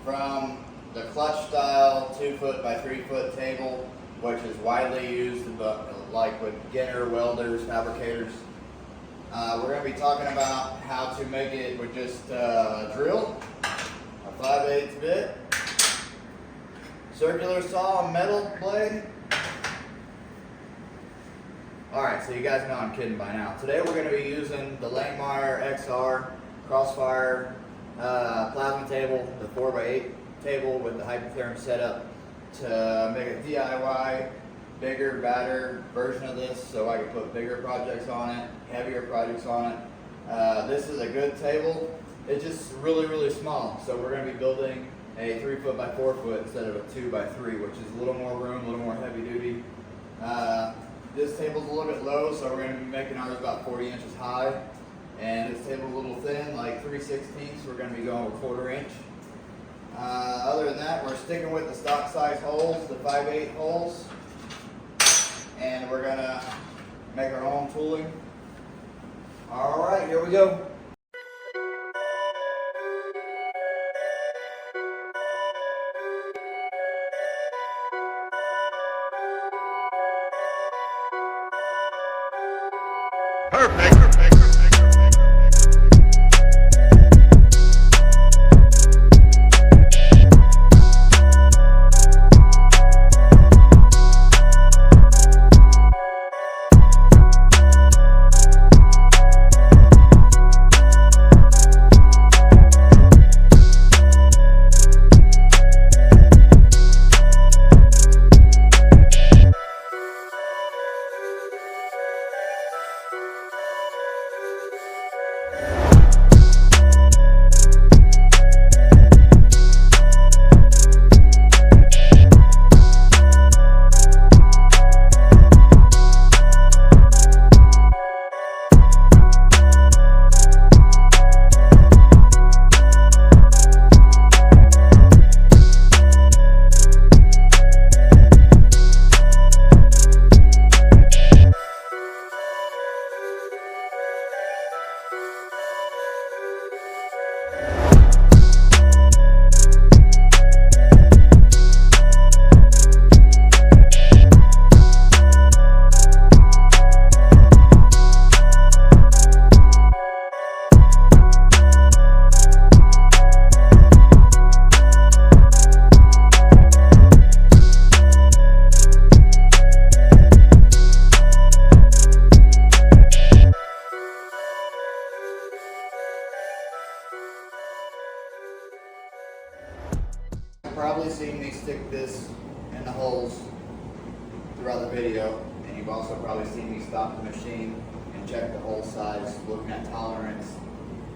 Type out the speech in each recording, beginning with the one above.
from the clutch style 2 foot by 3 foot table, which is widely used like with beginner welders, fabricators. We're going to be talking about how to make it with just a drill, a 5/8 bit, circular saw, and metal blade. Alright, so you guys know I'm kidding by now. Today we're going to be using the Langmuir XR Crossfire plasma table, the 4x8 table with the Hypertherm setup to make a DIY, bigger, badder version of this so I can put bigger projects on it, heavier projects on it. This is a good table. It's just really, really small. So we're going to be building a 3 foot by 4 foot instead of a 2 by 3, which is a little more room, a little more heavy duty. This table's a little bit low, so we're going to be making ours about 40 inches high. And this table's a little thin, like 3/16, we're going to be going with 1/4 inch. Other than that, we're sticking with the stock size holes, the 5/8 holes. And we're going to make our own tooling. Alright, here we go. Perfect. You've probably seen me stick this in the holes throughout the video, and you've also probably seen me stop the machine and check the hole size, looking at tolerance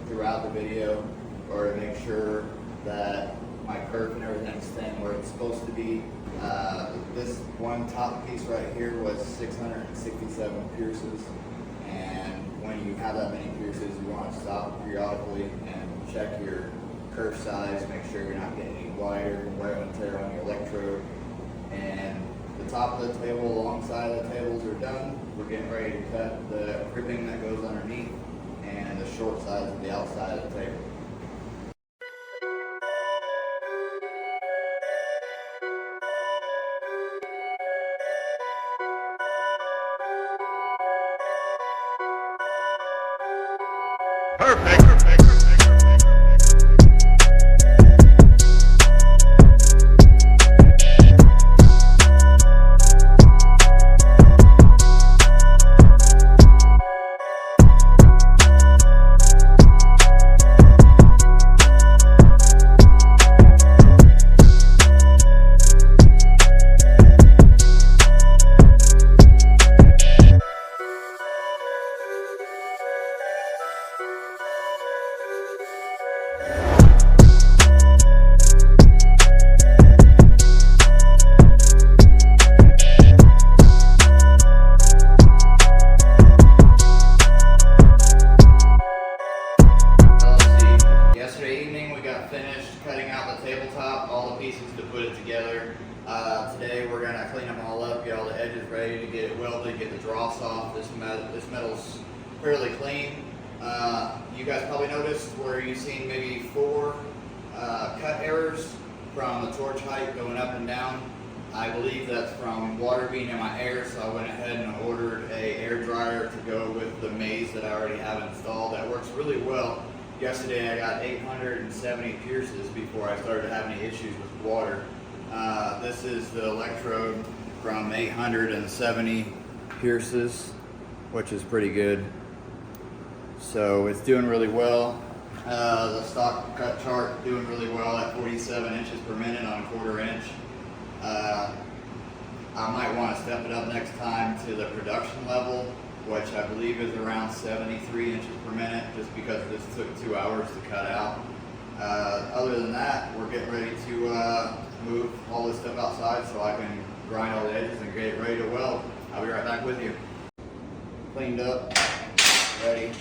throughout the video, or to make sure that my curve and everything's staying where it's supposed to be. This one top piece right here was 667 pierces, and when you have that many pierces, you want to stop periodically and check your curve size, make sure you're not getting any wider, wear and tear on your electrode. And the top of the table, alongside of the tables are done. We're getting ready to cut the cribbing that goes underneath and the short sides of the outside of the table. Perfect. Today we're going to clean them all up, get all the edges ready to get it welded, get the dross off. This metal's fairly clean. You guys probably noticed where you've seen maybe 4 cut errors from the torch height going up and down. I believe that's from water being in my air, so I went ahead and ordered a air dryer to go with the maze that I already have installed. That works really well. Yesterday I got 870 pierces before I started having any issues with water. This is the electrode from 870 pierces, which is pretty good. So it's doing really well. The stock cut chart doing really well at 47 inches per minute on a 1/4 inch. I might want to step it up next time to the production level, which I believe is around 73 inches per minute, just because this took 2 hours to cut out. Other than that, we're getting ready to move all this stuff outside so I can grind all the edges and get it ready to weld. I'll be right back with you. Cleaned up, ready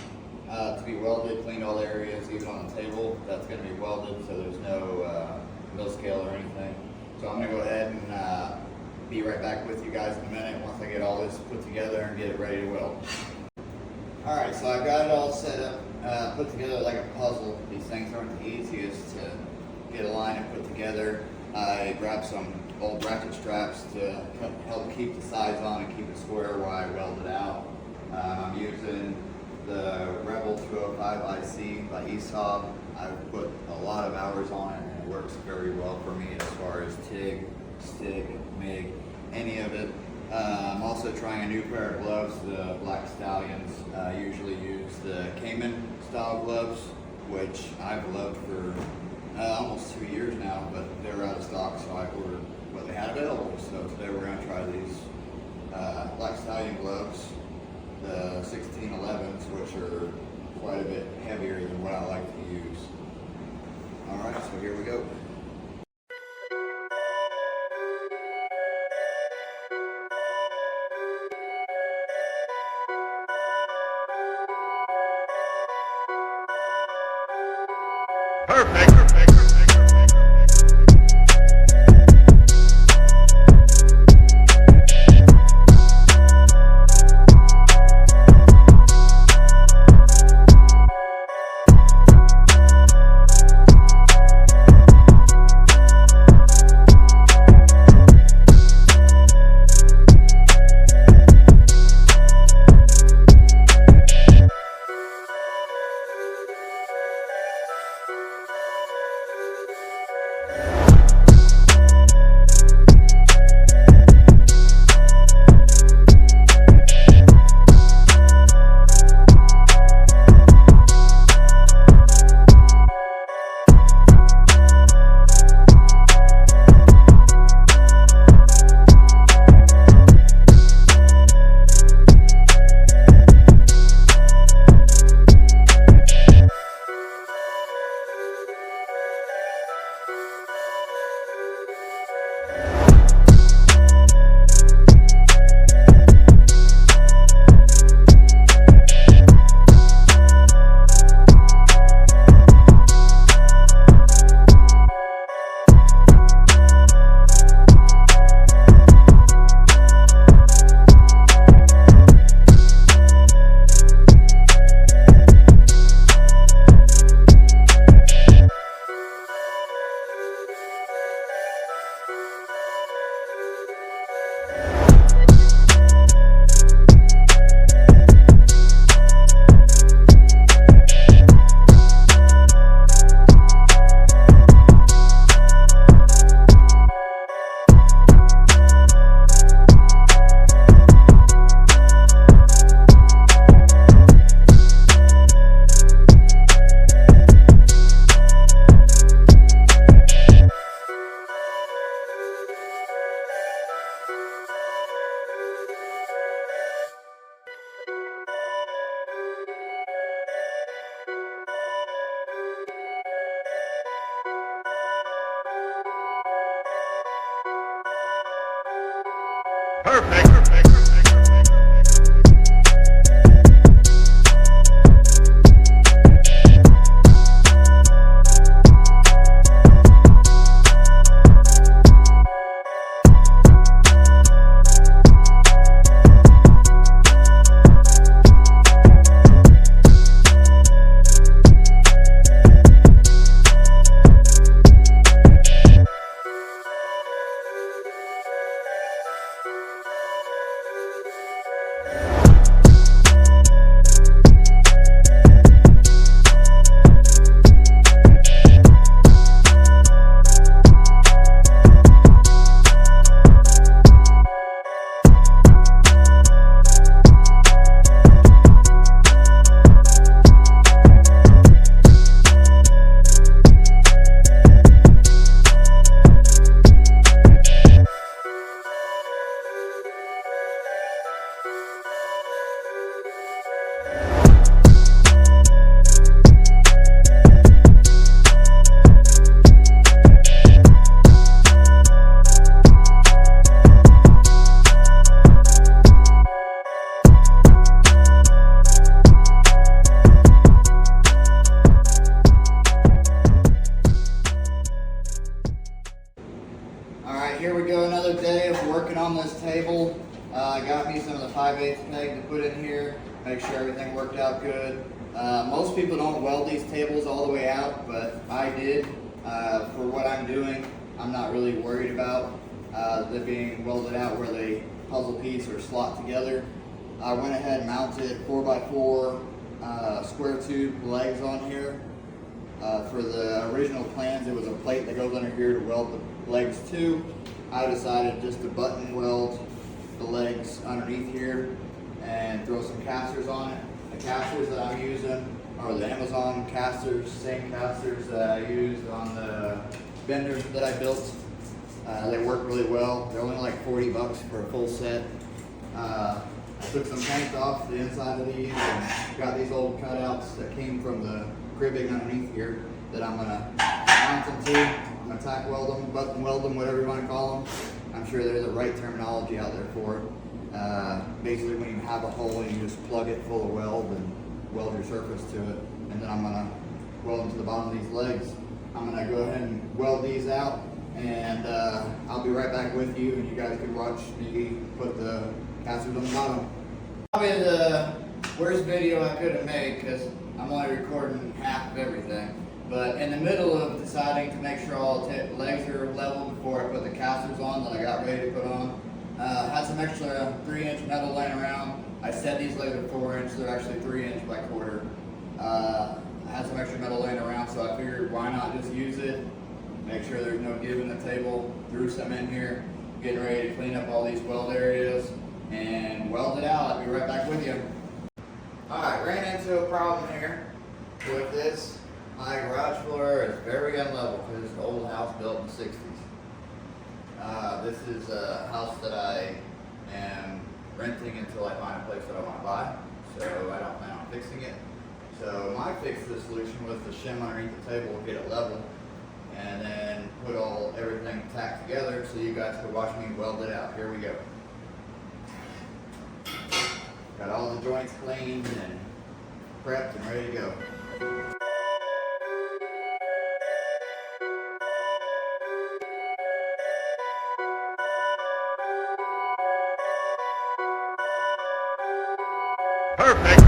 to be welded. Cleaned all the areas, even on the table. That's going to be welded, so there's no mill scale or anything. So I'm going to go ahead and be right back with you guys in a minute once I get all this put together and get it ready to weld. Alright, so I've got it all set up, put together like a puzzle. These things aren't the easiest to get aligned and put together. I grabbed some old bracket straps to help keep the sides on and keep it square while I weld it out. I'm using the Rebel 205 IC by Esab. I've put a lot of hours on it and it works very well for me as far as TIG, stick, MIG, any of it. I'm also trying a new pair of gloves. The Black Stallions usually use the Cayman style gloves, which I've loved for almost 2 years now, but they were out of stock, so I ordered what they had available. So today we're going to try these Black Stallion gloves, the 1611s, which are quite a bit heavier than what I like to use. Alright, so here we go. Perfect. Alright, here we go, another day of working on this table. Got me some of the 5/8 peg to put in here, make sure everything worked out good. Most people don't weld these tables all the way out, but I did. For what I'm doing, I'm not really worried about them being welded out where they puzzle piece or slot together. I went ahead and mounted 4x4 square tube legs on here. For the original plans, it was a plate that goes under here to weld the legs to. I decided just to button weld the legs underneath here and throw some casters on it. The casters that I'm using are the Amazon casters, same casters that I used on the benders that I built. They work really well. They're only like 40 bucks for a full set. I took some paint off the inside of these and got these old cutouts that came from the cribbing underneath here that I'm gonna mount them to. I'm gonna tack weld them, button weld them, whatever you want to call them. I'm sure there's a right terminology out there for it. Basically, when you have a hole, you just plug it full of weld and weld your surface to it. And then I'm gonna weld them to the bottom of these legs. I'm gonna go ahead and weld these out, and I'll be right back with you, and you guys can watch me put the casters on the bottom. Probably the worst video I could have made because I'm only recording half of everything. But in the middle of deciding to make sure all the legs are level before I put the casters on that I got ready to put on, had some extra 3-inch metal laying around. I said these legs are 4-inch, they're actually 3-inch by quarter. I had some extra metal laying around, so I figured why not just use it, make sure there's no give in the table. Threw some in here, getting ready to clean up all these weld areas and weld it out. I'll be right back with you. Alright, ran into a problem here with this. My garage floor is very unlevel because it's an old house built in the 60s. This is a house that I am renting until I find a place that I want to buy, so I don't plan on fixing it. So my fix to the solution was to shim underneath the table, get it level, and then put everything tacked together so you guys could watch me weld it out. Here we go. Got all the joints cleaned and prepped and ready to go. Perfect.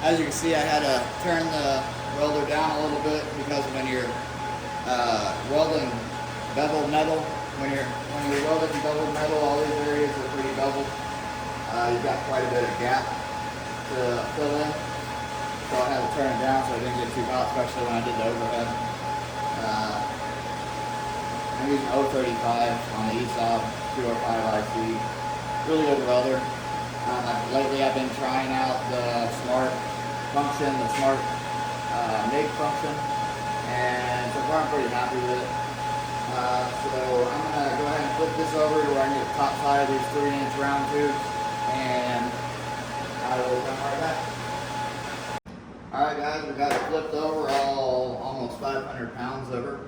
As you can see, I had to turn the welder down a little bit because when you're welding beveled metal, when you're welding beveled metal, all these areas are pretty beveled. You've got quite a bit of gap to fill in. So I had to turn it down so I didn't get too hot, especially when I did the overhead. I'm using 035 on the Esab 205 IC. Really good welder. Lately I've been trying out the smart function, the smart MIG function, and so far I'm pretty happy with it. So I'm going to go ahead and flip this over to where I can get the top side of these 3-inch round tubes, and I will come right back. Alright guys, we got it flipped over almost 500 pounds over,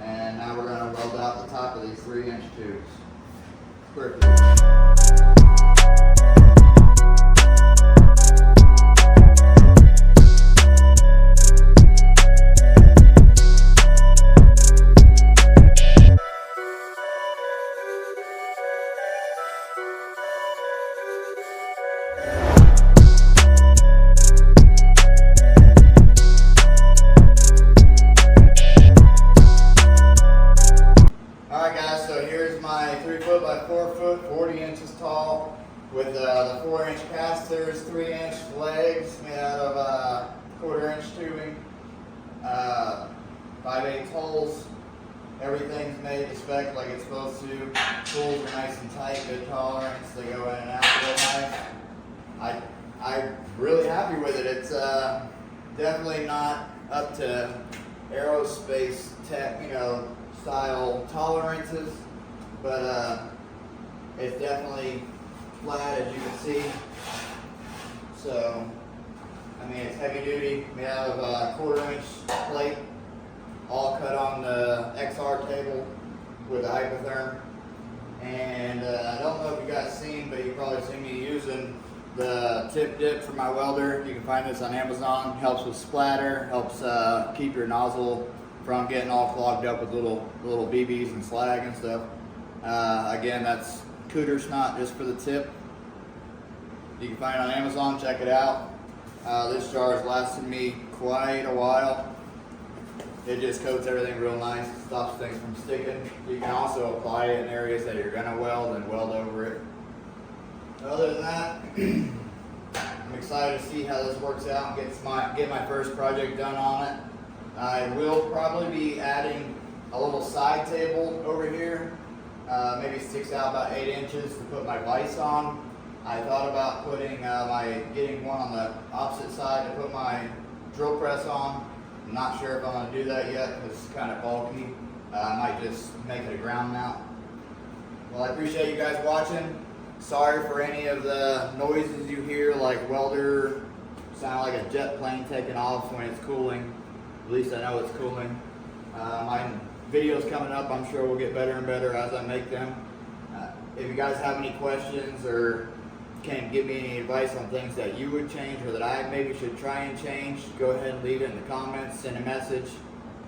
and now we're going to weld out the top of these 3-inch tubes. Perfect. My 3 foot by 4 foot, 40 inches tall, with the 4-inch casters, 3-inch legs made out of 1/4-inch tubing, 5/8 holes. Everything's made to spec like it's supposed to. Tools are nice and tight, good tolerance. They go in and out real nice. I'm really happy with it. It's definitely not up to aerospace tech, style tolerances. But it's definitely flat, as you can see. So, I mean, it's heavy duty, made out of a 1/4-inch plate, all cut on the XR table with a Hypertherm. And I don't know if you guys seen, but you probably seen me using the tip dip for my welder. You can find this on Amazon. Helps with splatter, helps keep your nozzle from getting all clogged up with little BBs and slag and stuff. Again, that's cooter snot just for the tip. You can find it on Amazon, check it out. This jar has lasted me quite a while. It just coats everything real nice, stops things from sticking. You can also apply it in areas that you're gonna weld and weld over it. Other than that, I'm excited to see how this works out and get my first project done on it. I will probably be adding a little side table over here. Maybe sticks out about 8 inches to put my vise on. I thought about getting one on the opposite side to put my drill press on. I'm not sure if I'm going to do that yet because it's kind of bulky. I might just make it a ground mount. Well, I appreciate you guys watching. Sorry for any of the noises you hear, like welder, sound like a jet plane taking off when it's cooling. At least I know it's cooling. My videos coming up, I'm sure will get better and better as I make them. If you guys have any questions or can give me any advice on things that you would change or that I maybe should try and change, go ahead and leave it in the comments, send a message.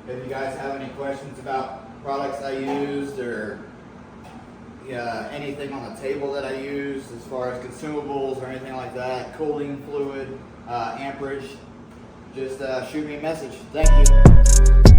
If you guys have any questions about products I used or anything on the table that I use as far as consumables or anything like that, cooling fluid, amperage, just shoot me a message. Thank you.